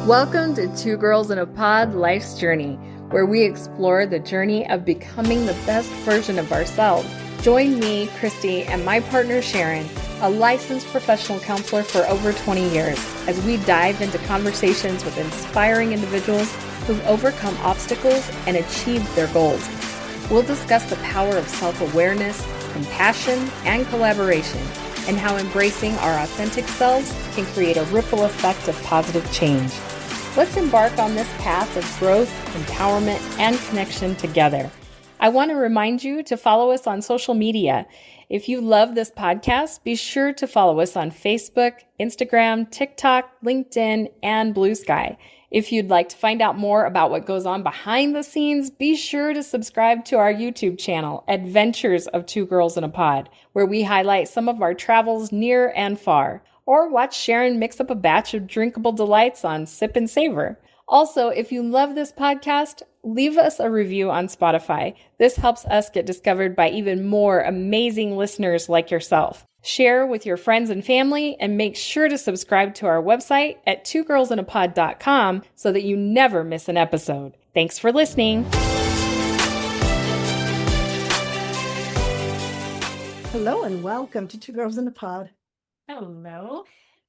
Welcome to Two Girls in a Pod Life's Journey, where we explore the journey of becoming the best version of ourselves. Join me, Christy, and my partner Sharon, a licensed professional counselor for over 20 years, as we dive into conversations with inspiring individuals who've overcome obstacles and achieved their goals. We'll discuss the power of self-awareness, compassion, and collaboration, and how embracing our authentic selves can create a ripple effect of positive change. Let's embark on this path of growth, empowerment, and connection together. I want to remind you to follow us on social media. If you love this podcast, be sure to follow us on Facebook, Instagram, TikTok, LinkedIn, and Blue Sky. If you'd like to find out more about what goes on behind the scenes, be sure to subscribe to our YouTube channel, Adventures of Two Girls in a Pod, where we highlight some of our travels near and far. Or watch Sharon mix up a batch of drinkable delights on Sip and Savor. Also, if you love this podcast, leave us a review on Spotify. This helps us get discovered by even more amazing listeners like yourself. Share with your friends and family, and make sure to subscribe to our website at twogirlsinapod.com so that you never miss an episode. Thanks for listening. Hello and welcome to Two Girls in a Pod. Hello.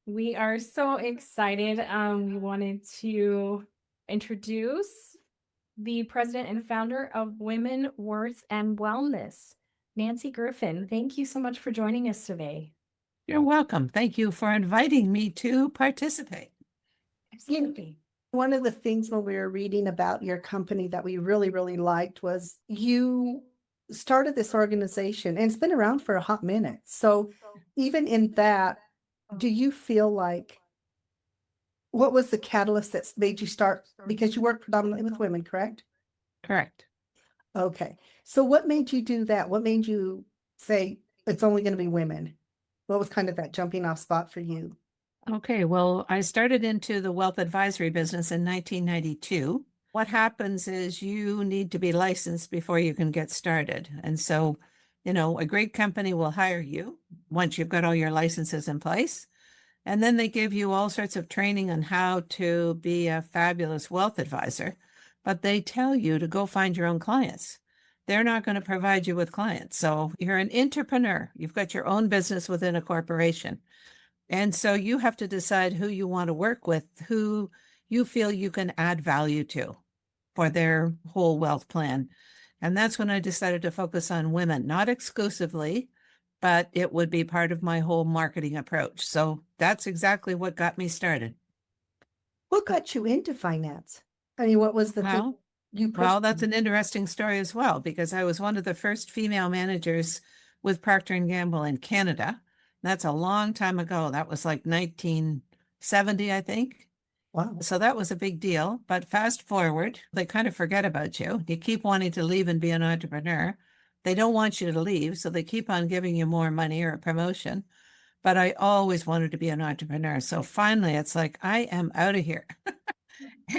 We are so excited. We wanted to introduce the president and founder of Women, Worth, and Wellness, Nancy Griffin. Thank you so much for joining us today. You're welcome. Thank you for inviting me to participate. Absolutely. One of the things when we were reading about your company that we really liked was you started this organization, and it's been around for a hot minute. So even in that, do you feel like, what was the catalyst that made you start? Because you work predominantly with women, correct? Correct. Okay. So what made you do that? What made you say it's only going to be women? What was kind of that jumping off spot for you? Okay, well, I started into the wealth advisory business in 1992. What happens is you need to be licensed before you can get started. And so, a great company will hire you once you've got all your licenses in place. And then they give you all sorts of training on how to be a fabulous wealth advisor. But they tell you to go find your own clients. They're not going to provide you with clients. So you're an entrepreneur. You've got your own business within a corporation. And so you have to decide who you want to work with, who you feel you can add value to for their whole wealth plan. And that's when I decided to focus on women, not exclusively, but it would be part of my whole marketing approach. So that's exactly what got me started. What got you into finance? I mean, what was the thing you pushed? Well, that's an interesting story as well, because I was one of the first female managers with Procter & Gamble in Canada. That's a long time ago. That was like 1970, I think. Wow. So that was a big deal. But fast forward, they kind of forget about you. You keep wanting to leave and be an entrepreneur. They don't want you to leave, so they keep on giving you more money or a promotion. But I always wanted to be an entrepreneur. So finally, it's like, I am out of here.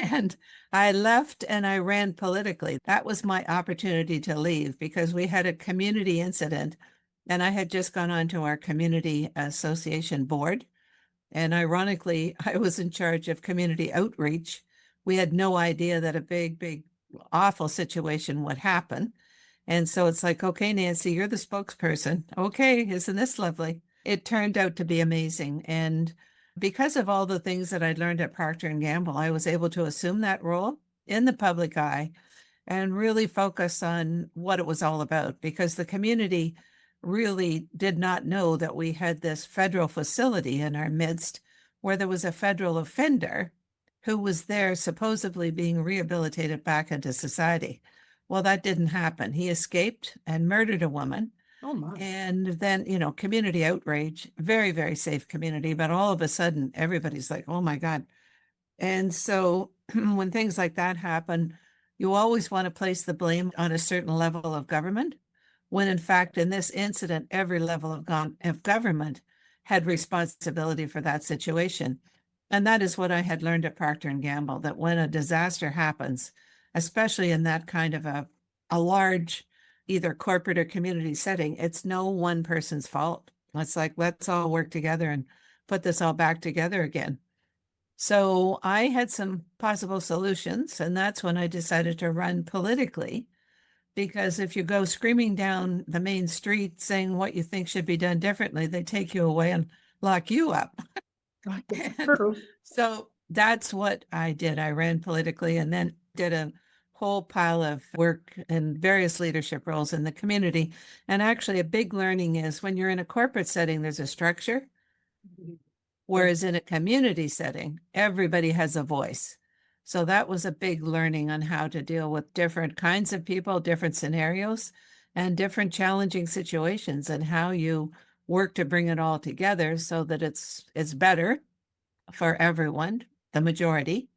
And I left and I ran politically. That was my opportunity to leave because we had a community incident and I had just gone on to our community association board. And ironically, I was in charge of community outreach. We had no idea that a big, awful situation would happen. And so it's like, okay, Nancy, you're the spokesperson. Okay, isn't this lovely? It turned out to be amazing. And because of all the things that I'd learned at Procter & Gamble, I was able to assume that role in the public eye and really focus on what it was all about, because the community really did not know that we had this federal facility in our midst where there was a federal offender who was there supposedly being rehabilitated back into society. Well, that didn't happen. He escaped and murdered a woman. Oh my. And then, community outrage, very, very safe community, but all of a sudden everybody's like, oh my God. And so when things like that happen, you always want to place the blame on a certain level of government, when in fact, in this incident, every level of government had responsibility for that situation. And that is what I had learned at Procter & Gamble, that when a disaster happens, especially in that kind of a large, either corporate or community setting, it's no one person's fault. It's like, let's all work together and put this all back together again. So I had some possible solutions, and that's when I decided to run politically. Because if you go screaming down the main street saying what you think should be done differently, they take you away and lock you up. It's And true. so that's what I did. I ran politically and then did a whole pile of work in various leadership roles in the community. And actually, a big learning is when you're in a corporate setting, there's a structure. Whereas in a community setting, everybody has a voice. So that was a big learning on how to deal with different kinds of people, different scenarios, and different challenging situations, and how you work to bring it all together so that it's better for everyone, the majority,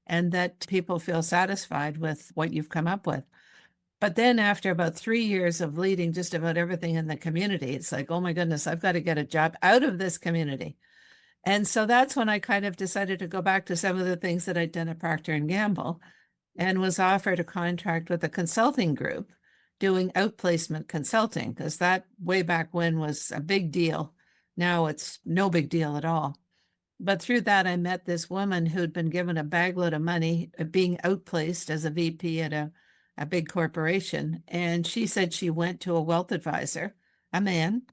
and that people feel satisfied with what you've come up with. But then after about 3 years of leading just about everything in the community, it's like, oh my goodness, I've got to get a job out of this community. And so that's when I kind of decided to go back to some of the things that I'd done at Procter and Gamble, and was offered a contract with a consulting group doing outplacement consulting, because that way back when was a big deal. Now it's no big deal at all. But through that, I met this woman who'd been given a bagload of money being outplaced as a VP at a big corporation. And she said she went to a wealth advisor, a man,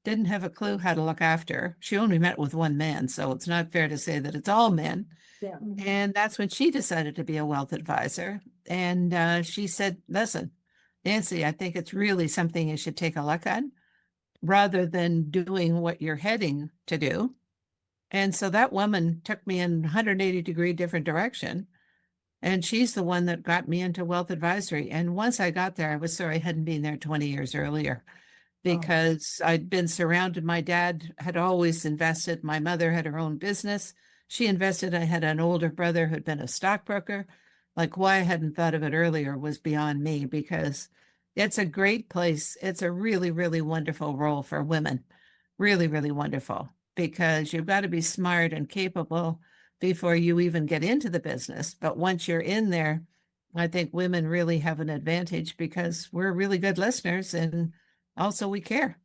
didn't have a clue how to look after her. She only met with one man, so it's not fair to say that it's all men. Yeah. And that's when she decided to be a wealth advisor. And she said, listen, Nancy, I think it's really something you should take a look at rather than doing what you're heading to do. And so that woman took me in 180-degree different direction. And she's the one that got me into wealth advisory. And once I got there, I was sorry I hadn't been there 20 years earlier, because I'd been surrounded. My dad had always invested. My mother had her own business. She invested. I had an older brother who'd been a stockbroker. Like, why I hadn't thought of it earlier was beyond me, because it's a great place. It's a really, really wonderful role for women. Really, really wonderful, because you've got to be smart and capable before you even get into the business. But once you're in there, I think women really have an advantage because we're really good listeners, and also we care.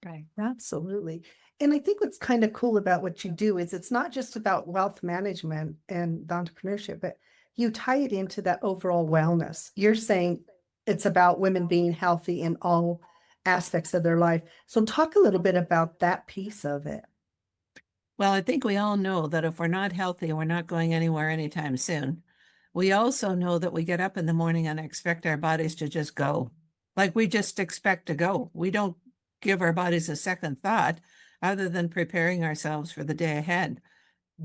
Right. Absolutely. And I think what's kind of cool about what you do is it's not just about wealth management and entrepreneurship, but you tie it into that overall wellness. You're saying it's about women being healthy in all aspects of their life. So talk a little bit about that piece of it. Well, I think we all know that if we're not healthy, we're not going anywhere anytime soon. We also know that we get up in the morning and expect our bodies to just go. Like, we just expect to go. We don't give our bodies a second thought other than preparing ourselves for the day ahead.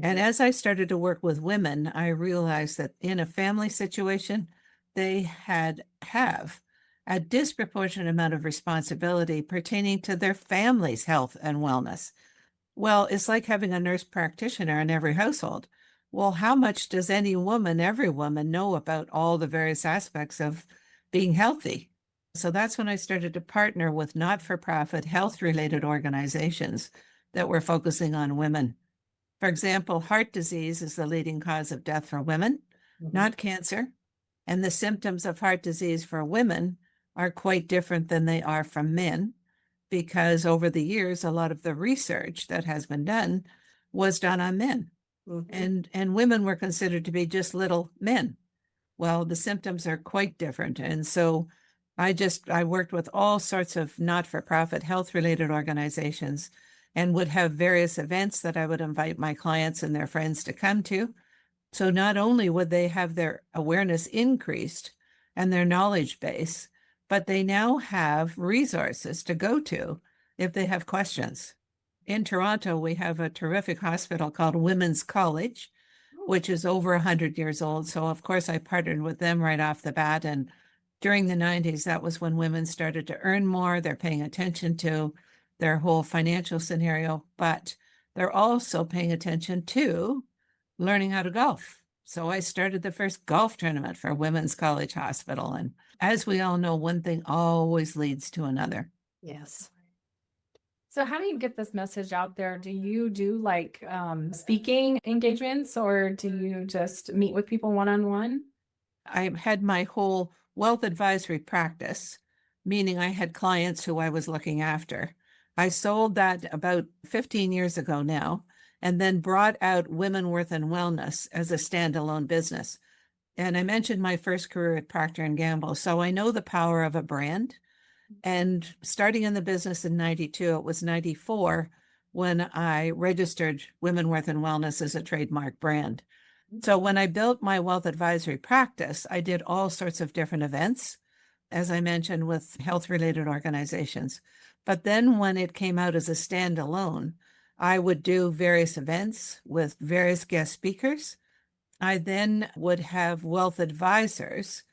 And as I started to work with women, I realized that in a family situation, they have a disproportionate amount of responsibility pertaining to their family's health and wellness. Well, it's like having a nurse practitioner in every household. Well, how much does any woman, every woman, know about all the various aspects of being healthy? So that's when I started to partner with not-for-profit health-related organizations that were focusing on women. For example, heart disease is the leading cause of death for women, not cancer. And the symptoms of heart disease for women are quite different than they are from men, because over the years, a lot of the research that has been done was done on men. And women were considered to be just little men. Well, the symptoms are quite different. And so I worked with all sorts of not-for-profit health-related organizations, and would have various events that I would invite my clients and their friends to come to. So not only would they have their awareness increased and their knowledge base, but they now have resources to go to if they have questions. In Toronto, we have a terrific hospital called Women's College, which is over 100 years old. So of course I partnered with them right off the bat. And during the 90s, that was when women started to earn more. They're paying attention to their whole financial scenario, but they're also paying attention to learning how to golf. So I started the first golf tournament for Women's College Hospital. And as we all know, one thing always leads to another. Yes. So how do you get this message out there? Do you do like speaking engagements, or do you just meet with people one-on-one? I had my whole wealth advisory practice, meaning I had clients who I was looking after. I sold that about 15 years ago now, and then brought out Women Worth and Wellness as a standalone business. And I mentioned my first career at Procter & Gamble, so I know the power of a brand. And starting in the business in 92, it was 94 when I registered Women Worth and Wellness as a trademark brand. So when I built my wealth advisory practice, I did all sorts of different events, as I mentioned, with health-related organizations. But then when it came out as a standalone, I would do various events with various guest speakers. I then would have wealth advisors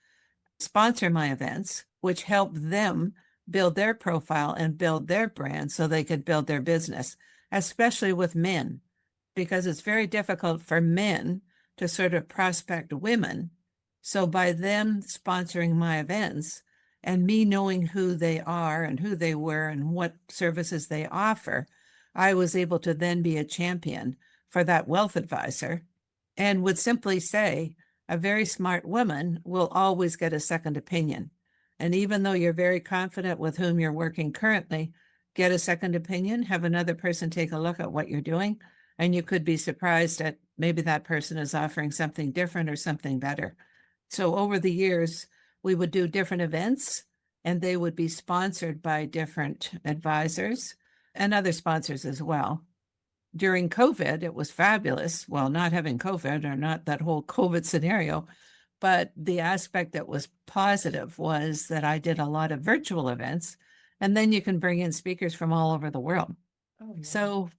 sponsor my events, which helped them build their profile and build their brand so they could build their business, especially with men, because it's very difficult for men to sort of prospect women. So by them sponsoring my events and me knowing who they are and who they were and what services they offer, I was able to then be a champion for that wealth advisor and would simply say, a very smart woman will always get a second opinion. And even though you're very confident with whom you're working currently, get a second opinion, have another person take a look at what you're doing, and you could be surprised at maybe that person is offering something different or something better. So over the years, we would do different events, and they would be sponsored by different advisors and other sponsors as well. During COVID, it was fabulous. Well, not having COVID or not that whole COVID scenario, but the aspect that was positive was that I did a lot of virtual events, and then you can bring in speakers from all over the world. Oh, yeah. So,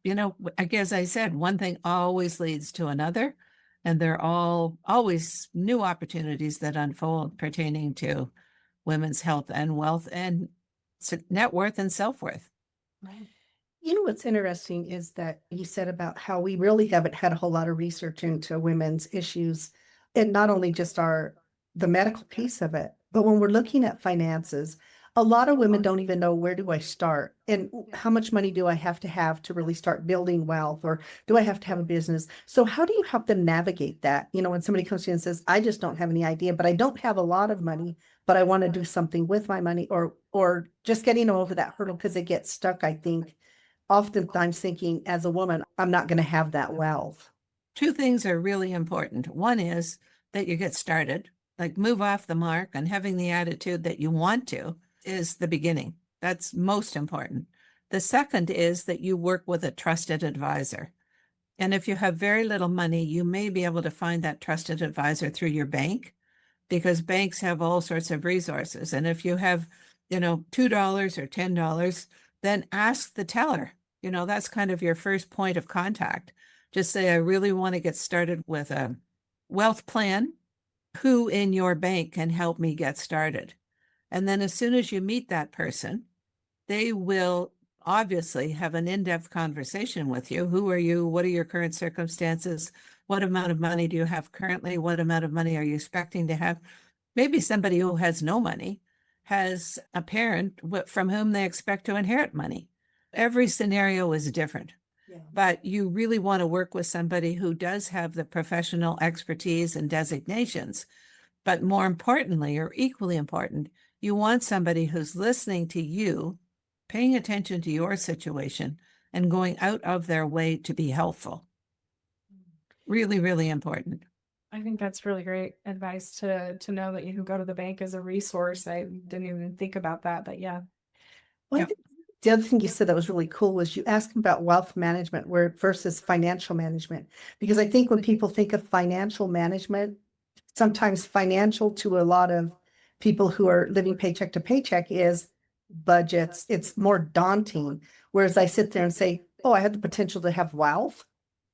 as I said, one thing always leads to another, and there are always new opportunities that unfold pertaining to women's health and wealth and net worth and self-worth. Right. You know, what's interesting is that you said about how we really haven't had a whole lot of research into women's issues, and not only just the medical piece of it, but when we're looking at finances, a lot of women don't even know, where do I start and how much money do I have to really start building wealth, or do I have to have a business? So how do you help them navigate that? When somebody comes to you and says, I just don't have any idea, but I don't have a lot of money, but I want to do something with my money, or just getting them over that hurdle because they get stuck, I think, oftentimes thinking, as a woman, I'm not going to have that wealth. Two things are really important. One is that you get started, like move off the mark, and having the attitude that you want to is the beginning. That's most important. The second is that you work with a trusted advisor. And if you have very little money, you may be able to find that trusted advisor through your bank, because banks have all sorts of resources. And if you have, $2 or $10, then ask the teller. That's kind of your first point of contact. Just say, I really want to get started with a wealth plan. Who in your bank can help me get started? And then as soon as you meet that person, they will obviously have an in-depth conversation with you. Who are you? What are your current circumstances? What amount of money do you have currently? What amount of money are you expecting to have? Maybe somebody who has no money has a parent from whom they expect to inherit money. Every scenario is different. Yeah. But you really want to work with somebody who does have the professional expertise and designations. But more importantly, or equally important, you want somebody who's listening to you, paying attention to your situation, and going out of their way to be helpful. Really, really important. I think that's really great advice to know that you can go to the bank as a resource. I didn't even think about that, but yeah. Well, I Yep. think the other thing you said that was really cool was you asked about wealth management versus financial management. Because I think when people think of financial management, sometimes financial to a lot of people who are living paycheck to paycheck is budgets. It's more daunting. Whereas I sit there and say, oh, I have the potential to have wealth.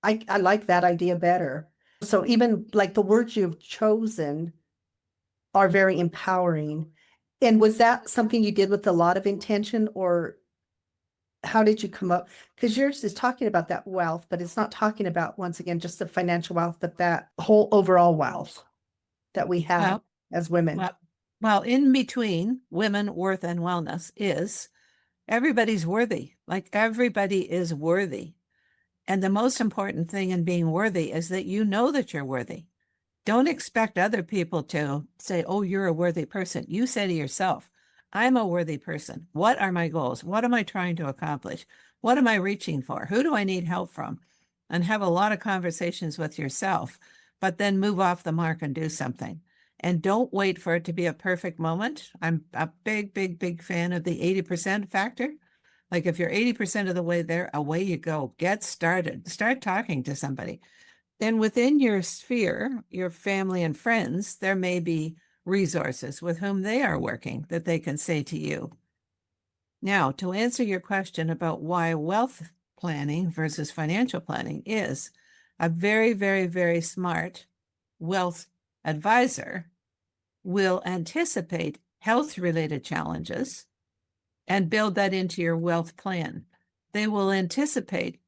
I like that idea better. So even like the words you've chosen are very empowering. And was that something you did with a lot of intention, or how did you come up? Because yours is talking about that wealth, but it's not talking about, once again, just the financial wealth, but that whole overall wealth that we have as women. Well, in between women, worth, and wellness is everybody's worthy. Like everybody is worthy. And the most important thing in being worthy is that you know that you're worthy. Don't expect other people to say, oh, you're a worthy person. You say to yourself, I'm a worthy person. What are my goals? What am I trying to accomplish? What am I reaching for? Who do I need help from? and have a lot of conversations with yourself, but then move off the mark and do something. And don't wait for it to be a perfect moment. I'm a big, big, big fan of the 80% factor. Like if you're 80% of the way there, away you go. Get started. Start talking to somebody. Then within your sphere, your family and friends, there may be resources with whom they are working that they can say to you. Now, to answer your question about why wealth planning versus financial planning is a very, very, very smart wealth advisor will anticipate health-related challenges and build that into your wealth plan. They will anticipate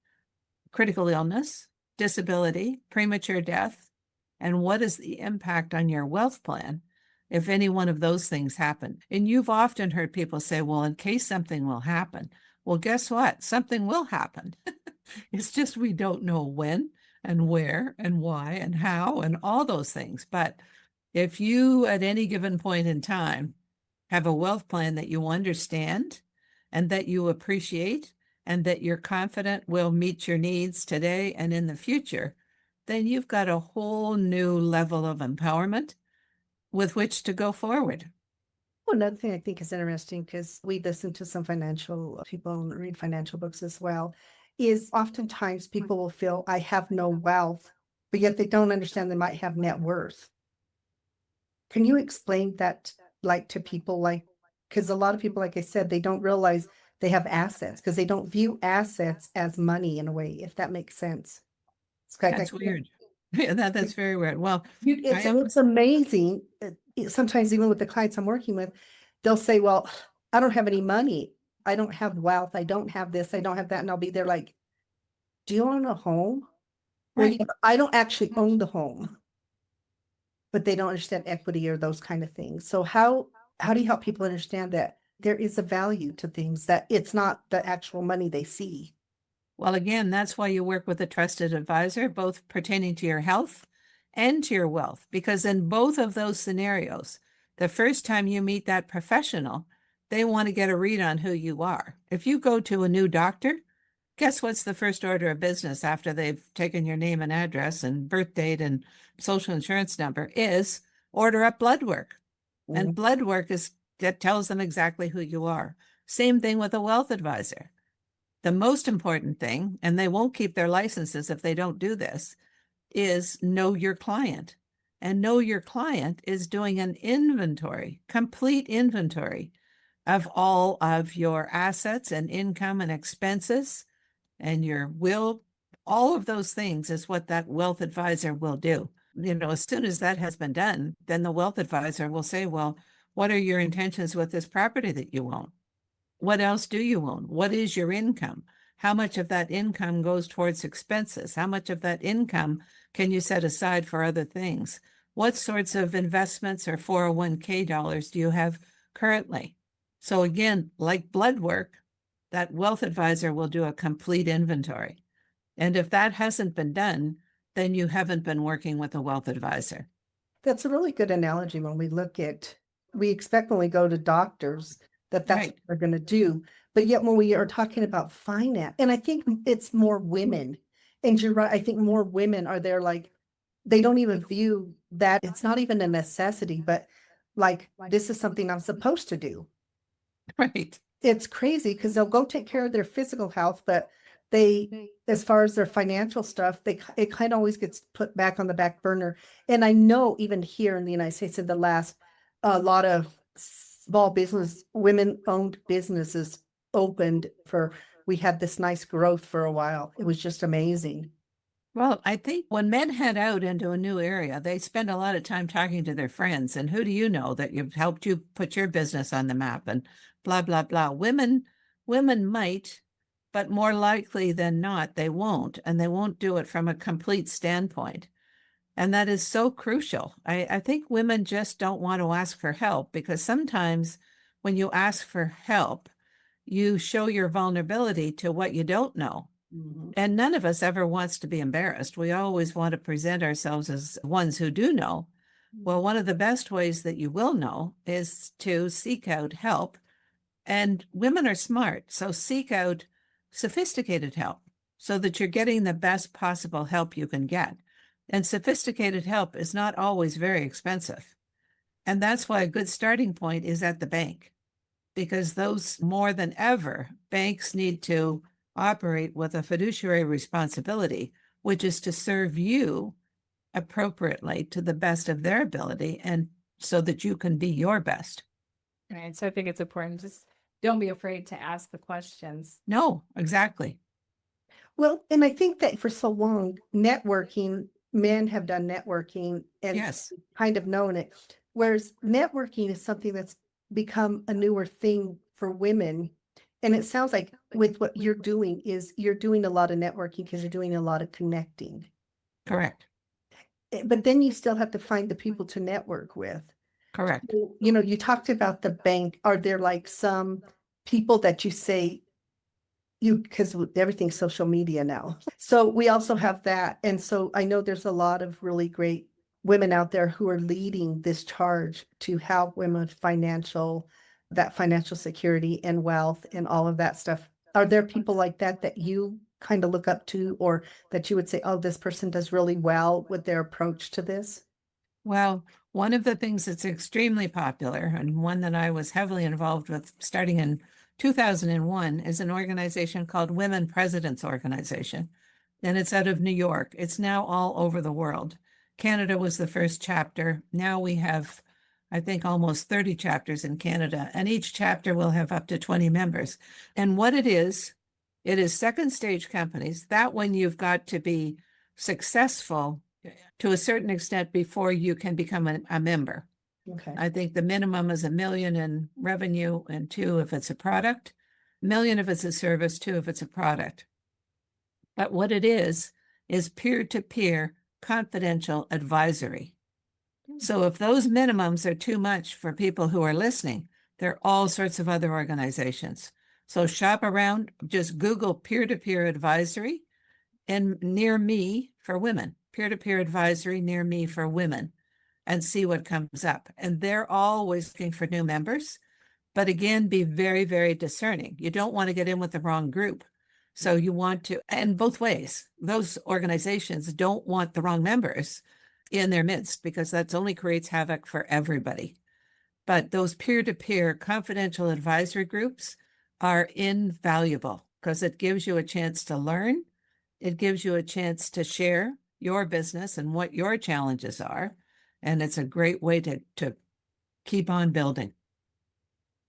critical illness, disability, premature death, and what is the impact on your wealth plan if any one of those things happen. And you've often heard people say, well, in case something will happen. Well, guess what? Something will happen. It's just we don't know when and where and why and how and all those things. But if you, at any given point in time, have a wealth plan that you understand and that you appreciate and that you're confident will meet your needs today and in the future, then you've got a whole new level of empowerment with which to go forward. Well, another thing I think is interesting, because we listen to some financial people and read financial books as well, is oftentimes people will feel I have no wealth, but yet they don't understand they might have net worth. Can you explain that like to people, like, because a lot of people, like I said, they don't realize they have assets because they don't view assets as money in a way, if that makes sense. It's like That's weird. Yeah, that's very weird. Well, it's amazing. Sometimes even with the clients I'm working with, they'll say, well, I don't have any money. I don't have wealth. I don't have this. I don't have that. And I'll be there like, do you own a home? Well, right. yeah, I don't actually own the home, but they don't understand equity or those kind of things. So how do you help people understand that there is a value to things, that it's not the actual money they see? Well, again, that's why you work with a trusted advisor, both pertaining to your health and to your wealth, because in both of those scenarios, the first time you meet that professional, they want to get a read on who you are. If you go to a new doctor, guess what's the first order of business after they've taken your name and address and birth date and social insurance number is order up blood work. And blood work that tells them exactly who you are. Same thing with a wealth advisor. The most important thing, and they won't keep their licenses if they don't do this, is know your client. And know your client is doing an inventory, complete inventory of all of your assets and income and expenses and your will. All of those things is what that wealth advisor will do. As soon as that has been done, then the wealth advisor will say, well, what are your intentions with this property that you own? What else do you own? What is your income? How much of that income goes towards expenses? How much of that income can you set aside for other things? What sorts of investments or 401k dollars do you have currently? So again, like blood work, that wealth advisor will do a complete inventory. And if that hasn't been done, then you haven't been working with a wealth advisor. That's a really good analogy. When we expect when we go to doctors that that's Right. what they're going to do. But yet when we are talking about finance, and I think it's more women, and you're right, I think more women are there, like, they don't even view that it's not even a necessity, but like, this is something I'm supposed to do. Right. It's crazy because they'll go take care of their physical health, but as far as their financial stuff, it kind of always gets put back on the back burner. And I know even here in the United States, in the last, a lot of small business, women-owned businesses opened we had this nice growth for a while. It was just amazing. Well, I think when men head out into a new area, they spend a lot of time talking to their friends. And who do you know that you've helped you put your business on the map and blah, blah, blah. Women might, but more likely than not, they won't. And they won't do it from a complete standpoint. And that is so crucial. I think women just don't want to ask for help, because sometimes when you ask for help, you show your vulnerability to what you don't know. And none of us ever wants to be embarrassed. We always want to present ourselves as ones who do know. Well, one of the best ways that you will know is to seek out help. And women are smart, so seek out sophisticated help. so that you're getting the best possible help you can get. And sophisticated help is not always very expensive. And that's why a good starting point is at the bank, because those more than ever, banks need to operate with a fiduciary responsibility, which is to serve you appropriately to the best of their ability and so that you can be your best. Right. So I think it's important. Just don't be afraid to ask the questions. No, exactly. Well, and I think that for so long, networking, men have done networking and Yes, kind of known it. Whereas networking is something that's become a newer thing for women. And it sounds like with what you're doing is you're doing a lot of networking because you're doing a lot of connecting. correct, But then you still have to find the people to network with. correct. You know, you talked about the bank. Are there like some people that you say because everything's social media now. So we also have that. And so I know there's a lot of really great women out there who are leading this charge to help women with that financial security and wealth and all of that stuff. Are there people like that that you kind of look up to, or that you would say, oh, this person does really well with their approach to this? Well, one of the things that's extremely popular and one that I was heavily involved with starting in 2001 is an organization called Women Presidents Organization. And it's out of New York. It's now all over the world. Canada was the first chapter. Now we have, I think, almost 30 chapters in Canada, and each chapter will have up to 20 members. And what it is second stage companies. That one you've got to be successful to a certain extent before you can become a member. Okay. I think the minimum is $1 million in revenue, and 2 if it's a product, $1 million if it's a service, 2 if it's a product. But what it is peer-to-peer confidential advisory. So if those minimums are too much for people who are listening, there are all sorts of other organizations. So shop around, just Google peer-to-peer advisory and near me for women, peer-to-peer advisory near me for women, and see what comes up. And they're always looking for new members. But again, be very, very discerning. You don't want to get in with the wrong group. So you want to, and both ways, those organizations don't want the wrong members in their midst, because that's only creates havoc for everybody. But those peer-to-peer confidential advisory groups are invaluable because it gives you a chance to learn. It gives you a chance to share your business and what your challenges are. And it's a great way to keep on building.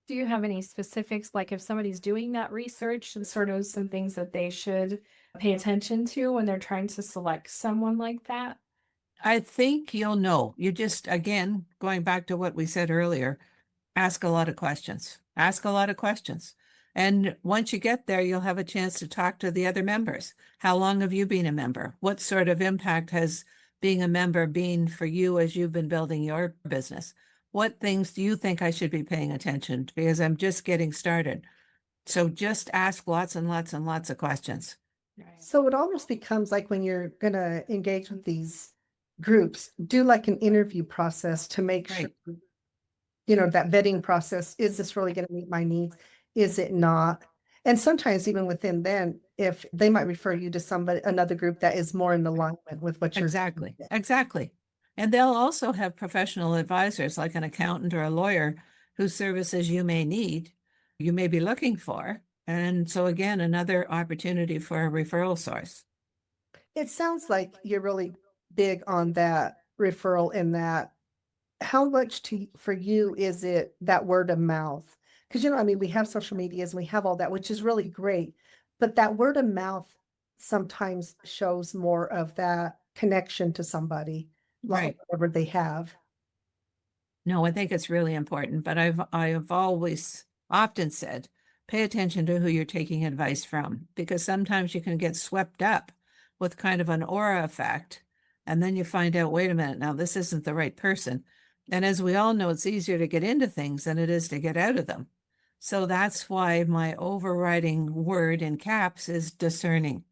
Do you have any specifics, like if somebody's doing that research and sort of some things that they should pay attention to when they're trying to select someone like that? I think you'll know. You just, again, going back to what we said earlier, ask a lot of questions. Ask a lot of questions. And once you get there, you'll have a chance to talk to the other members. How long have you been a member? What sort of impact has being a member been for you as you've been building your business? What things do you think I should be paying attention to? Because I'm just getting started. So just ask lots and lots and lots of questions. So it almost becomes like when you're going to engage with these groups, do like an interview process to make Right. sure, you know, that vetting process, is this really going to meet my needs? Is it not? And sometimes even within then, if they might refer you to somebody, another group that is more in alignment with what you're Exactly. Exactly. And they'll also have professional advisors like an accountant or a lawyer whose services you may need, you may be looking for. And so again, another opportunity for a referral source. It sounds like you're really big on that referral and that. How much for you is it that word of mouth? Because, you know, I mean, we have social medias, we have all that, which is really great. But that word of mouth sometimes shows more of that connection to somebody, Right. whatever they have. No, I think it's really important, but I've always often said, pay attention to who you're taking advice from, because sometimes you can get swept up with kind of an aura effect. And then you find out, wait a minute, now this isn't the right person. And as we all know, it's easier to get into things than it is to get out of them. So that's why my overriding word in caps is discerning.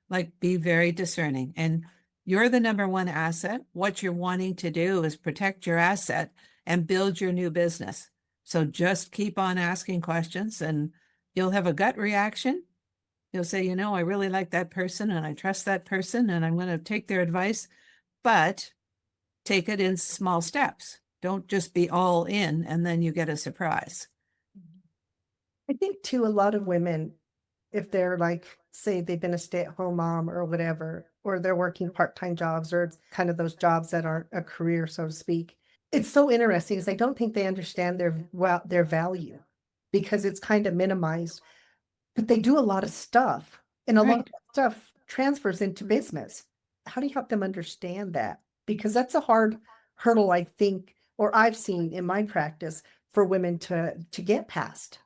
Like, be very discerning. And you're the number one asset. What you're wanting to do is protect your asset and build your new business. So just keep on asking questions and you'll have a gut reaction. You'll say, you know, I really like that person and I trust that person and I'm going to take their advice, but take it in small steps. Don't just be all in and then you get a surprise. I think too, a lot of women, if they're like, say they've been a stay-at-home mom or whatever, or they're working part-time jobs or it's kind of those jobs that aren't a career, so to speak. It's so interesting because I don't think they understand their value because it's kind of minimized, but they do a lot of stuff and a lot of Right. stuff transfers into business. How do you help them understand that? Because that's a hard hurdle, I think, or I've seen in my practice for women to get past.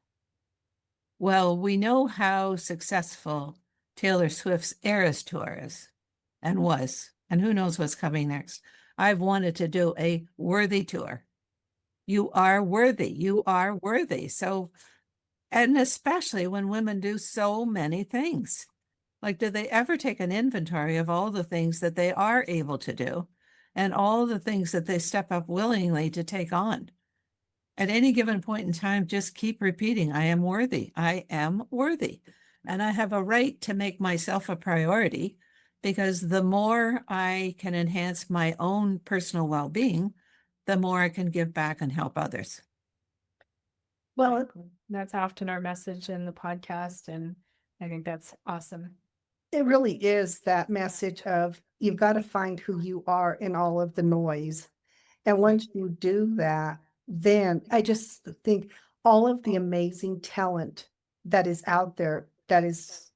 Well, we know how successful Taylor Swift's Eras Tour is and was, and who knows what's coming next. I've wanted to do a worthy tour. You are worthy. You are worthy. So, and especially when women do so many things. Like, do they ever take an inventory of all the things that they are able to do and all the things that they step up willingly to take on? At any given point in time, just keep repeating, I am worthy. I am worthy. And I have a right to make myself a priority because the more I can enhance my own personal well-being, the more I can give back and help others. Well, That's often our message in the podcast, and I think that's awesome. it really is that message of you've got to find who you are in all of the noise. And once you do that, then I just think all of the amazing talent that is out there, that it's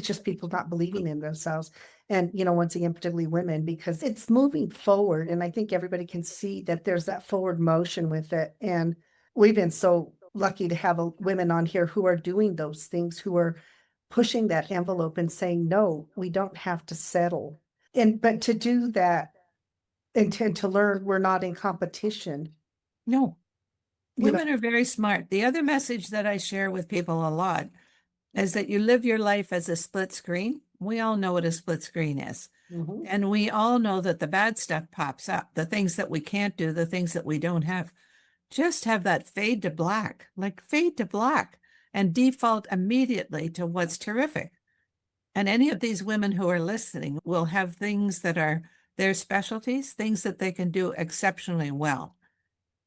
just people not believing in themselves. And, once again, particularly women, because it's moving forward. And I think everybody can see that there's that forward motion with it. And we've been so lucky to have women on here who are doing those things, who are pushing that envelope and saying, no, we don't have to settle. But to do that and to learn we're not in competition. No, You know, women are very smart. The other message that I share with people a lot is that you live your life as a split screen. We all know what a split screen is. mhm. And we all know that the bad stuff pops up, the things that we can't do, the things that we don't have. Just have that fade to black, like fade to black, and default immediately to what's terrific. And any of these women who are listening will have things that are their specialties, things that they can do exceptionally well.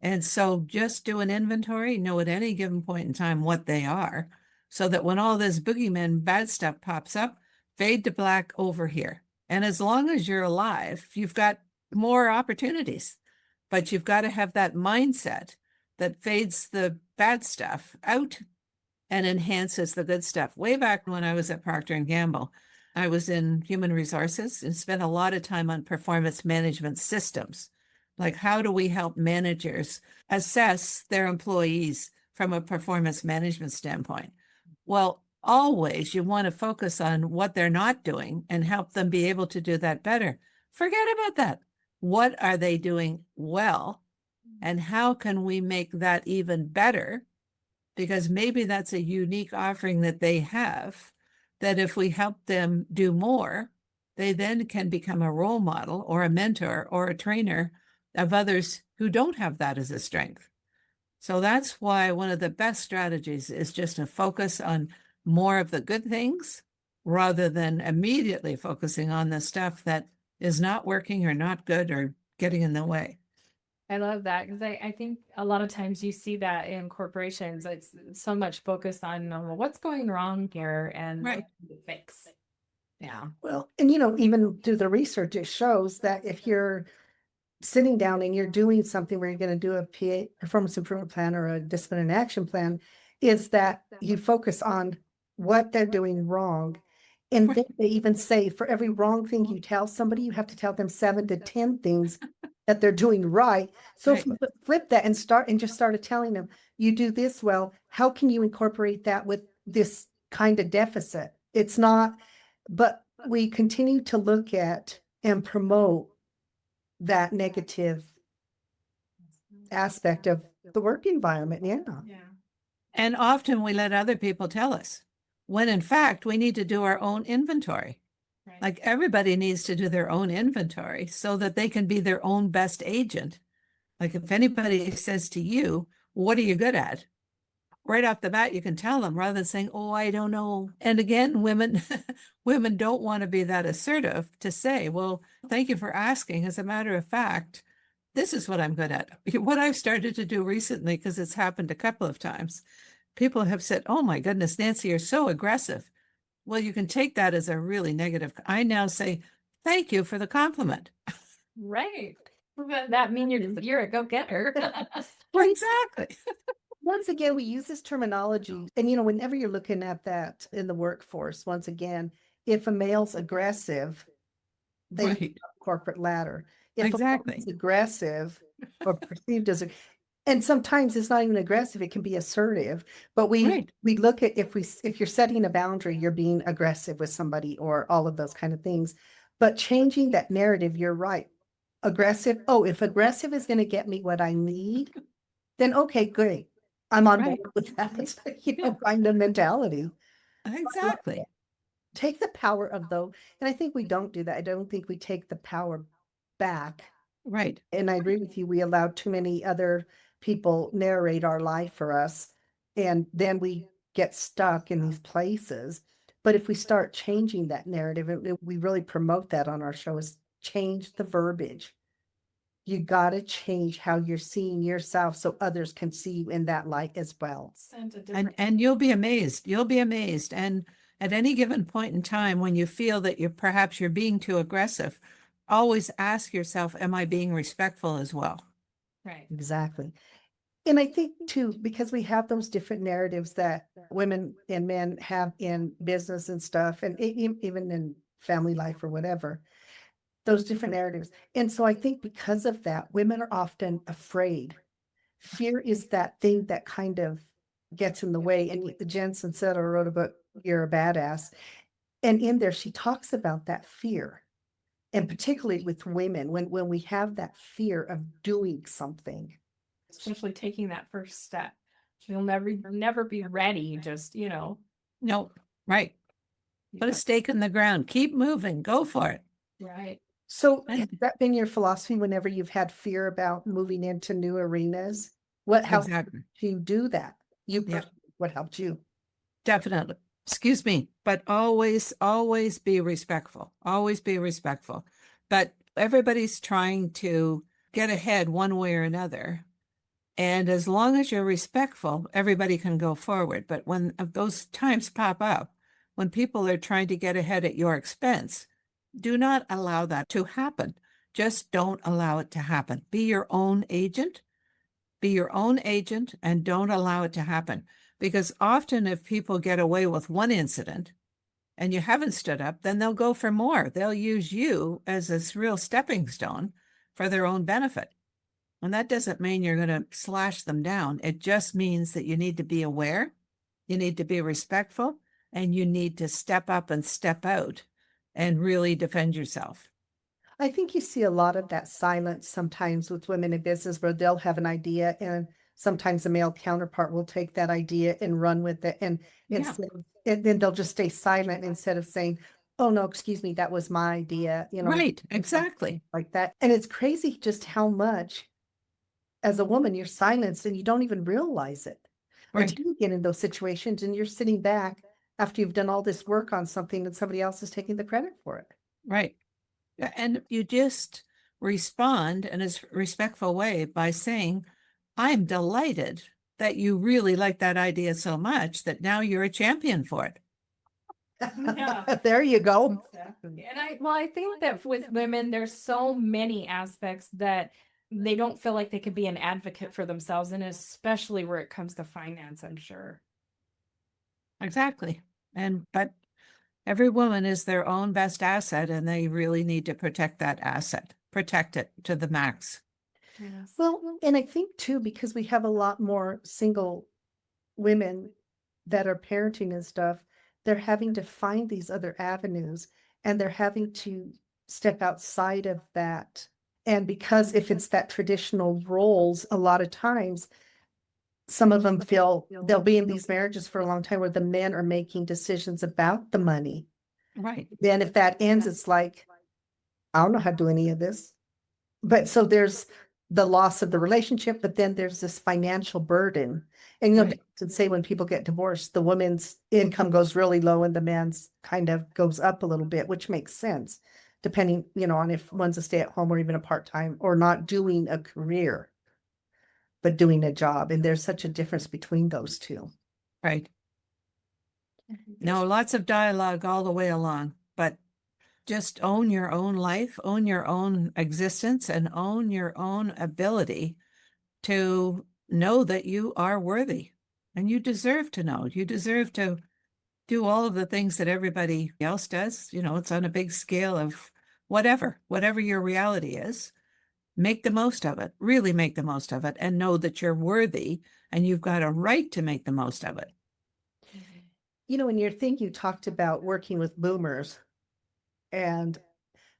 And so just do an inventory, know at any given point in time what they are, so that when all this boogeyman bad stuff pops up, fade to black over here. And as long as you're alive, you've got more opportunities, but you've got to have that mindset that fades the bad stuff out and enhances the good stuff. Way back when I was at Procter & Gamble, I was in human resources and spent a lot of time on performance management systems. Like, how do we help managers assess their employees from a performance management standpoint? Well, always you want to focus on what they're not doing and help them be able to do that better. Forget about that. What are they doing well? And how can we make that even better? Because maybe that's a unique offering that they have, that if we help them do more, they then can become a role model or a mentor or a trainer of others who don't have that as a strength. So that's why one of the best strategies is just to focus on more of the good things rather than immediately focusing on the stuff that is not working or not good or getting in the way. I love that because I think a lot of times you see that in corporations. It's so much focus on well, what's going wrong here and Right. what to fix. Yeah. Well, and even through the research, it shows that if you're sitting down and you're doing something where you're going to do a performance improvement plan or a discipline and action plan, is that you focus on what they're doing wrong. And then they even say for every wrong thing you tell somebody, you have to tell them 7 to 10 things that they're doing right. So if Right. you flip that and just started telling them, you do this well, how can you incorporate that with this kind of deficit? It's not, but we continue to look at and promote that negative aspect of the work environment. Yeah. Yeah. And often we let other people tell us, when in fact we need to do our own inventory. Right. Like, everybody needs to do their own inventory so that they can be their own best agent. Like, if anybody says to you, what are you good at? right off the bat, you can tell them rather than saying, oh, I don't know. And again, women, women don't want to be that assertive to say, well, thank you for asking. As a matter of fact, this is what I'm good at. What I've started to do recently, because it's happened a couple of times, people have said, oh my goodness, Nancy, you're so aggressive. Well, you can take that as a really negative. I now say, thank you for the compliment. Right. But that means you're a go-getter. Exactly. Once again, we use this terminology, and whenever you're looking at that in the workforce, once again, if a male's aggressive, they move Right. up the corporate ladder. If a Exactly. woman's aggressive or perceived as, and sometimes it's not even aggressive, it can be assertive. But Right. we look at if you're setting a boundary, you're being aggressive with somebody or all of those kind of things. But changing that narrative, you're right. Aggressive. Oh, if aggressive is going to get me what I need, then okay, great. I'm on Right. board with that, kind of mentality. Exactly. Take the power of though, and I think we don't do that. I don't think we take the power back. Right. And I agree with you. We allow too many other people narrate our life for us, and then we get stuck in these places. But if we start changing that narrative, and we really promote that on our show, is change the verbiage. You got to change how you're seeing yourself so others can see you in that light as well. Send a different. And you'll be amazed. You'll be amazed. And at any given point in time, when you feel that you're being too aggressive, always ask yourself, am I being respectful as well? Right. Exactly. And I think too, because we have those different narratives that women and men have in business and stuff, and even in family life or whatever, those different narratives. And so I think because of that, women are often afraid. Fear is that thing that kind of gets in the way. And Jensen said, or wrote a book, You're a Badass. And in there, she talks about that fear. And particularly with women, when we have that fear of doing something. Especially taking that first step. You'll never be ready. Just, No, right. Put a stake in the ground. Keep moving. Go for it. right. So has And that been your philosophy whenever you've had fear about moving into new arenas? What helped exactly. you do that? You, Yeah. what helped you? Definitely. Excuse me, but always, always be respectful. Always be respectful. But everybody's trying to get ahead one way or another. And as long as you're respectful, everybody can go forward. But when those times pop up, when people are trying to get ahead at your expense, do not allow that to happen. Just don't allow it to happen. Be your own agent. Be your own agent and don't allow it to happen. Because often if people get away with one incident and you haven't stood up, then they'll go for more. They'll use you as a real stepping stone for their own benefit. And that doesn't mean you're going to slash them down. It just means that you need to be aware, you need to be respectful, and you need to step up and step out and really defend yourself. I think you see a lot of that silence sometimes with women in business where they'll have an idea and sometimes the male counterpart will take that idea and run with it. And Yeah. and then they'll just stay silent instead of saying, oh no, excuse me, that was my idea, Right, exactly. like that. And it's crazy just how much as a woman you're silenced and you don't even realize it Right, until you get in those situations and you're sitting back after you've done all this work on something and somebody else is taking the credit for it. right. And you just respond in a respectful way by saying, I'm delighted that you really like that idea so much that now you're a champion for it. Yeah. There you go. Exactly. And I think that with women, there's so many aspects that they don't feel like they could be an advocate for themselves, and especially where it comes to finance, I'm sure. Exactly. But every woman is their own best asset and they really need to protect that asset, protect it to the max. Yes. Well, and I think too, because we have a lot more single women that are parenting and stuff, they're having to find these other avenues and they're having to step outside of that. And because if it's that traditional roles, a lot of times, some of them feel they'll be in these marriages for a long time where the men are making decisions about the money. Right. Then if that ends, it's like, I don't know how to do any of this. But so there's the loss of the relationship, but then there's this financial burden. And Right. to say when people get divorced, the woman's income goes really low and the man's kind of goes up a little bit, which makes sense, depending, on if one's a stay-at-home or even a part-time or not doing a career, but doing a job. And there's such a difference between those two. Right. No, lots of dialogue all the way along, but just own your own life, own your own existence, and own your own ability to know that you are worthy and you deserve to know. You deserve to do all of the things that everybody else does. It's on a big scale of whatever your reality is. Make the most of it, really make the most of it, and know that you're worthy and you've got a right to make the most of it. In your thing, you talked about working with boomers, and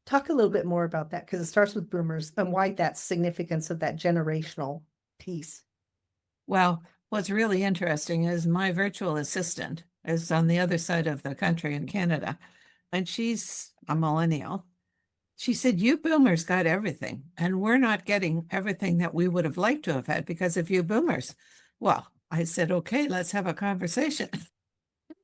talk a little bit more about that, because it starts with boomers and why that significance of that generational piece. Well, what's really interesting is my virtual assistant is on the other side of the country in Canada, and she's a millennial. She said, you boomers got everything, and we're not getting everything that we would have liked to have had because of you boomers. Well, I said, okay, let's have a conversation.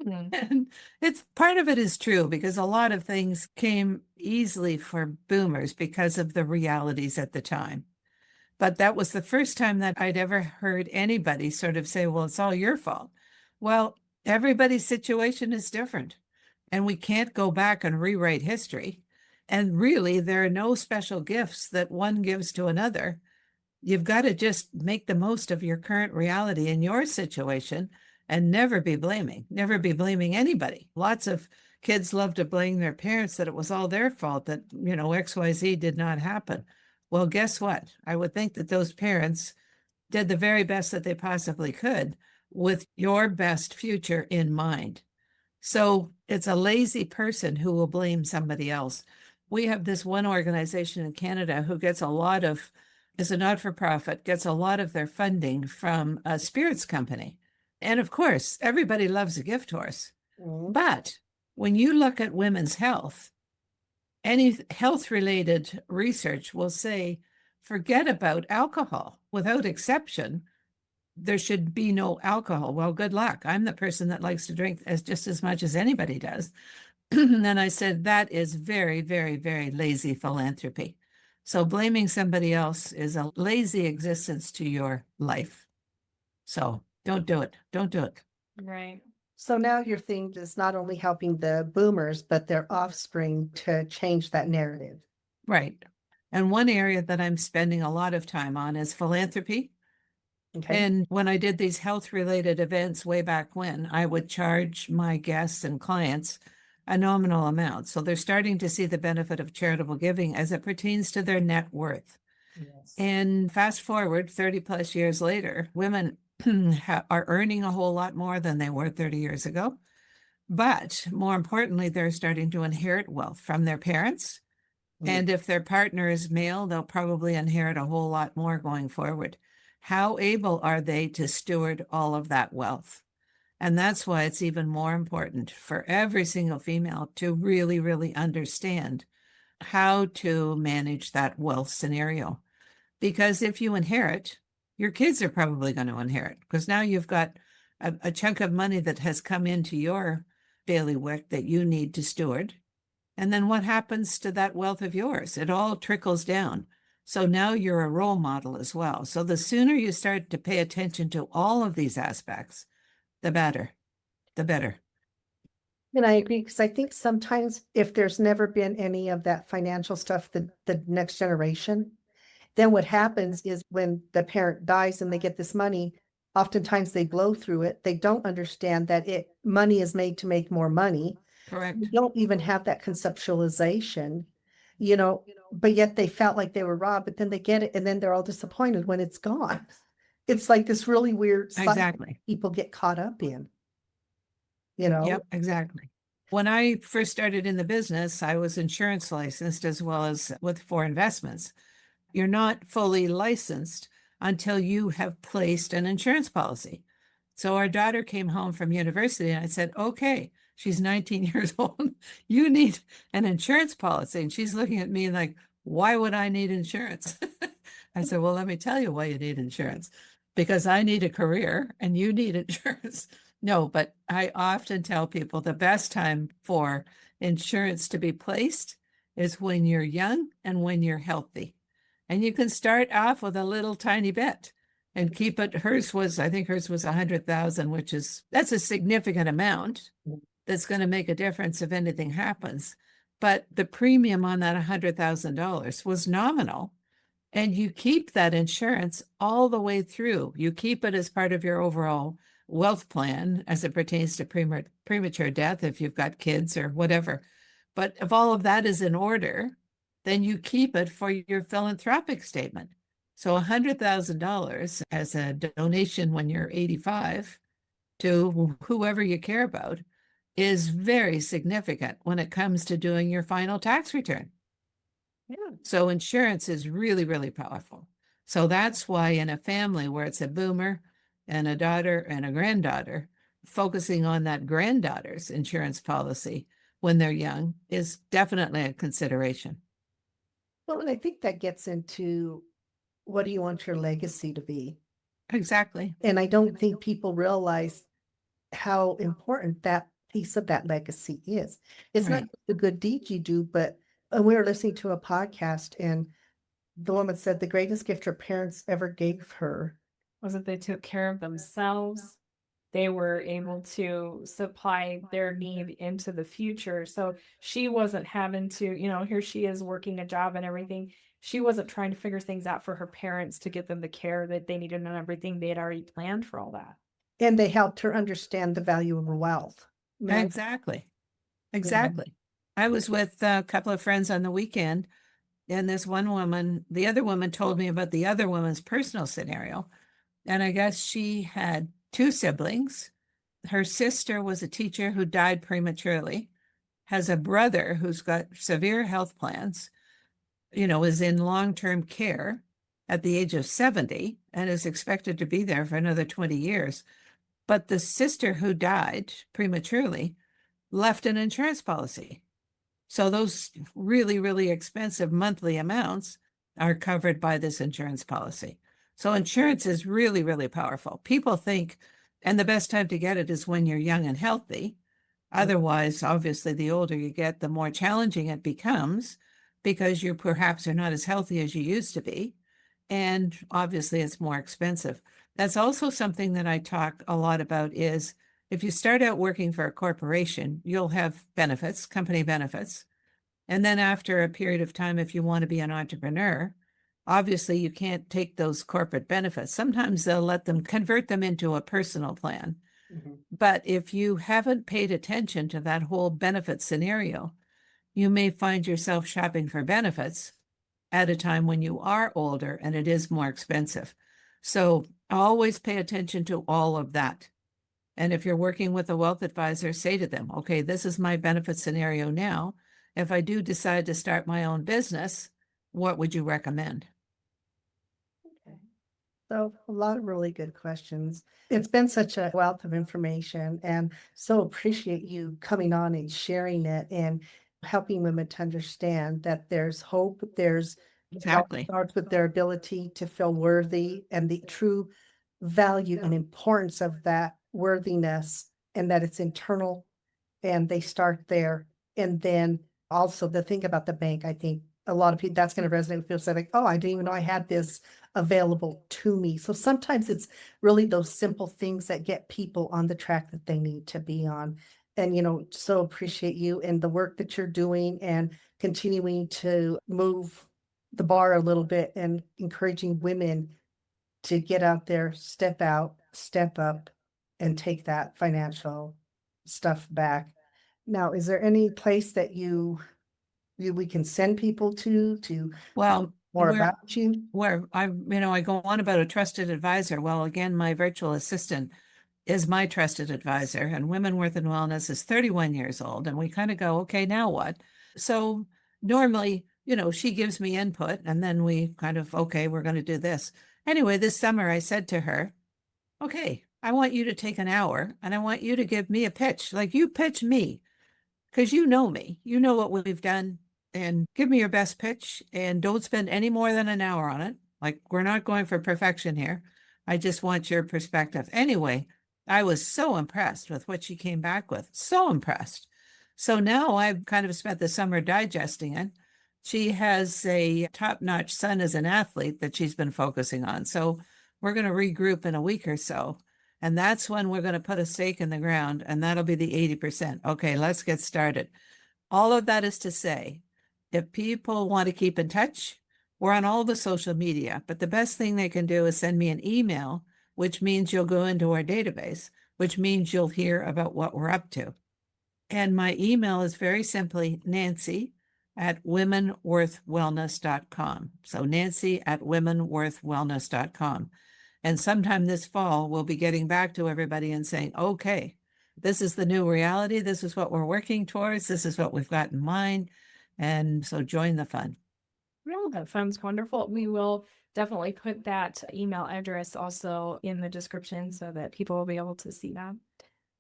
And it's part of it is true because a lot of things came easily for boomers because of the realities at the time. But that was the first time that I'd ever heard anybody sort of say, well, it's all your fault. Well, everybody's situation is different, and we can't go back and rewrite history. And really, there are no special gifts that one gives to another. You've got to just make the most of your current reality in your situation and never be blaming anybody. Lots of kids love to blame their parents that it was all their fault that, XYZ did not happen. Well, guess what? I would think that those parents did the very best that they possibly could with your best future in mind. So it's a lazy person who will blame somebody else. We have this one organization in Canada who gets is a not-for-profit, gets a lot of their funding from a spirits company. And of course, everybody loves a gift horse. But when you look at women's health, any health-related research will say, forget about alcohol. Without exception, there should be no alcohol. Well, good luck. I'm the person that likes to drink just as much as anybody does. And then I said, that is very, very, very lazy philanthropy. So blaming somebody else is a lazy existence to your life. So don't do it. Don't do it. Right. So now your thing is not only helping the boomers, but their offspring to change that narrative. Right. And one area that I'm spending a lot of time on is philanthropy. Okay. And when I did these health-related events way back when, I would charge my guests and clients a nominal amount. So they're starting to see the benefit of charitable giving as it pertains to their net worth. Yes. And fast forward 30 plus years later, women are earning a whole lot more than they were 30 years ago. But more importantly, they're starting to inherit wealth from their parents. And if their partner is male, they'll probably inherit a whole lot more going forward. How able are they to steward all of that wealth? And that's why it's even more important for every single female to really, really understand how to manage that wealth scenario. Because if you inherit, your kids are probably going to inherit, because now you've got a chunk of money that has come into your bailiwick that you need to steward. And then what happens to that wealth of yours? It all trickles down. So now you're a role model as well. So the sooner you start to pay attention to all of these aspects, the better, the better. And I agree, because I think sometimes if there's never been any of that financial stuff, the next generation, then what happens is when the parent dies and they get this money, oftentimes they blow through it. They don't understand that money is made to make more money. Correct. You don't even have that conceptualization, but yet they felt like they were robbed, but then they get it and then they're all disappointed when it's gone. It's like this really weird cycle Exactly. people get caught up in. Yep, exactly. When I first started in the business, I was insurance licensed as well as for investments. You're not fully licensed until you have placed an insurance policy. So our daughter came home from university and I said, okay, she's 19 years old. You need an insurance policy. And she's looking at me like, why would I need insurance? I said, well, let me tell you why you need insurance, because I need a career and you need insurance. No, but I often tell people the best time for insurance to be placed is when you're young and when you're healthy. And you can start off with a little tiny bit and keep it. I think hers was 100,000, that's a significant amount that's going to make a difference if anything happens. But the premium on that $100,000 was nominal. And you keep that insurance all the way through. You keep it as part of your overall wealth plan as it pertains to premature death if you've got kids or whatever. But if all of that is in order, then you keep it for your philanthropic statement. So $100,000 as a donation when you're 85 to whoever you care about is very significant when it comes to doing your final tax return. Yeah. So insurance is really, really powerful. So that's why in a family where it's a boomer and a daughter and a granddaughter, focusing on that granddaughter's insurance policy when they're young is definitely a consideration. Well, and I think that gets into what do you want your legacy to be? Exactly. And I don't think people realize how important that piece of that legacy is. It's not Right. the good deeds you do, but we were listening to a podcast and the woman said the greatest gift her parents ever gave her. Was that they took care of themselves. They were able to supply their need into the future. So she wasn't having to, here she is working a job and everything. She wasn't trying to figure things out for her parents to get them the care that they needed and everything. They had already planned for all that. And they helped her understand the value of her wealth. Now, Exactly. Exactly. I was with a couple of friends on the weekend, and this one woman, the other woman told me about the other woman's personal scenario. And I guess she had two siblings. Her sister was a teacher who died prematurely, has a brother who's got severe health plans, is in long-term care at the age of 70 and is expected to be there for another 20 years. But the sister who died prematurely left an insurance policy. So those really, really expensive monthly amounts are covered by this insurance policy. So insurance is really, really powerful. People think, and the best time to get it is when you're young and healthy. Otherwise, obviously, the older you get, the more challenging it becomes because you perhaps are not as healthy as you used to be. And obviously, it's more expensive. That's also something that I talk a lot about is if you start out working for a corporation, you'll have benefits, company benefits. And then after a period of time, if you want to be an entrepreneur, obviously you can't take those corporate benefits. Sometimes they'll convert them into a personal plan. But if you haven't paid attention to that whole benefit scenario, you may find yourself shopping for benefits at a time when you are older and it is more expensive. So always pay attention to all of that. And if you're working with a wealth advisor, say to them, okay, this is my benefit scenario now. If I do decide to start my own business, what would you recommend? So a lot of really good questions. It's been such a wealth of information and so appreciate you coming on and sharing it and helping women to understand that there's hope, there's Exactly. it starts with their ability to feel worthy and the true value and importance of that worthiness and that it's internal and they start there. And then also the thing about the bank, I think a lot of people that's going to resonate with people say like, oh, I didn't even know I had this available to me. So sometimes it's really those simple things that get people on the track that they need to be on. And, so appreciate you and the work that you're doing and continuing to move the bar a little bit and encouraging women to get out there, step out, step up, and take that financial stuff back. Now, is there any place that we can send people to Well, more where about you? I go on about a trusted advisor. Well, again, my virtual assistant is my trusted advisor, and Women Worth and Wellness is 31 years old. And we kind of go, okay, now what? So normally, she gives me input and then we kind of, okay, we're going to do this. Anyway, this summer I said to her, okay, I want you to take an hour and I want you to give me a pitch. Like you pitch me because you know me, what we've done, and give me your best pitch and don't spend any more than an hour on it. Like, we're not going for perfection here. I just want your perspective. Anyway, I was so impressed with what she came back with. So impressed. So now I've kind of spent the summer digesting it. She has a top-notch son as an athlete that she's been focusing on. So we're going to regroup in a week or so. And that's when we're going to put a stake in the ground, and that'll be the 80%. Okay, let's get started. All of that is to say, if people want to keep in touch, we're on all the social media, but the best thing they can do is send me an email, which means you'll go into our database, which means you'll hear about what we're up to. And my email is very simply nancy@womenworthwellness.com. So nancy@womenworthwellness.com. And sometime this fall, we'll be getting back to everybody and saying, okay, this is the new reality. This is what we're working towards. This is what we've got in mind. And so join the fun. Well, that sounds wonderful. We will definitely put that email address also in the description so that people will be able to see that.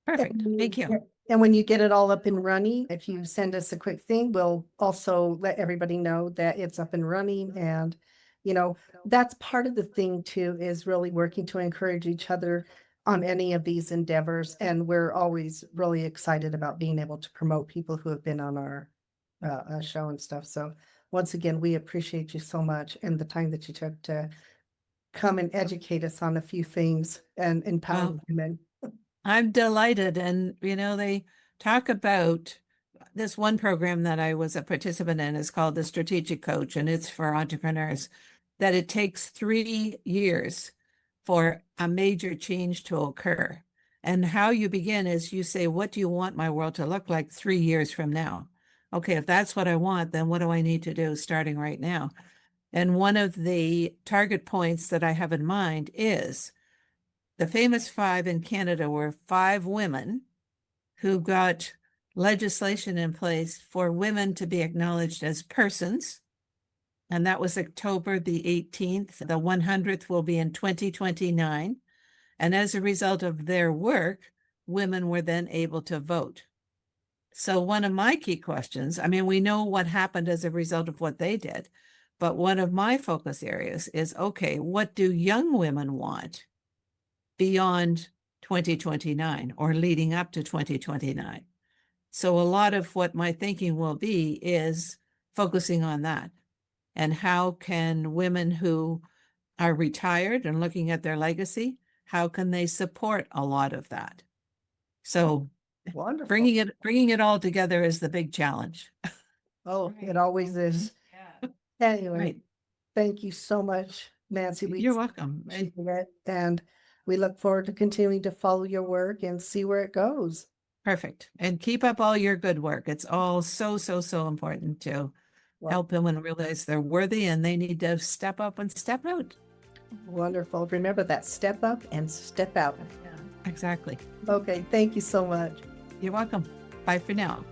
Perfect. Thank you. And when you get it all up and running, if you send us a quick thing, we'll also let everybody know that it's up and running. And, you know, that's part of the thing too, is really working to encourage each other on any of these endeavors. And we're always really excited about being able to promote people who have been on our show and stuff. So once again, we appreciate you so much and the time that you took to come and educate us on a few things and empower women. I'm delighted. And, they talk about this one program that I was a participant in is called the Strategic Coach, and it's for entrepreneurs, that it takes 3 years for a major change to occur. And how you begin is you say, what do you want my world to look like 3 years from now? Okay, if that's what I want, then what do I need to do starting right now? And one of the target points that I have in mind is the famous 5 in Canada were 5 women who got legislation in place for women to be acknowledged as persons. And that was October the 18th. The 100th will be in 2029. And as a result of their work, women were then able to vote. So one of my key questions, we know what happened as a result of what they did, but one of my focus areas is, okay, what do young women want beyond 2029 or leading up to 2029? So a lot of what my thinking will be is focusing on that. And how can women who are retired and looking at their legacy, how can they support a lot of that? So Wonderful. bringing it all together is the big challenge. Oh, it always is. Yeah. Anyway, Right. thank you so much, Nancy. You're welcome. And And we look forward to continuing to follow your work and see where it goes. perfect. And keep up all your good work. It's all so, so, so important to help women realize they're worthy and they need to step up and step out. Wonderful. Remember that, step up and step out. Yeah, exactly. Okay, thank you so much. You're welcome. Bye for now.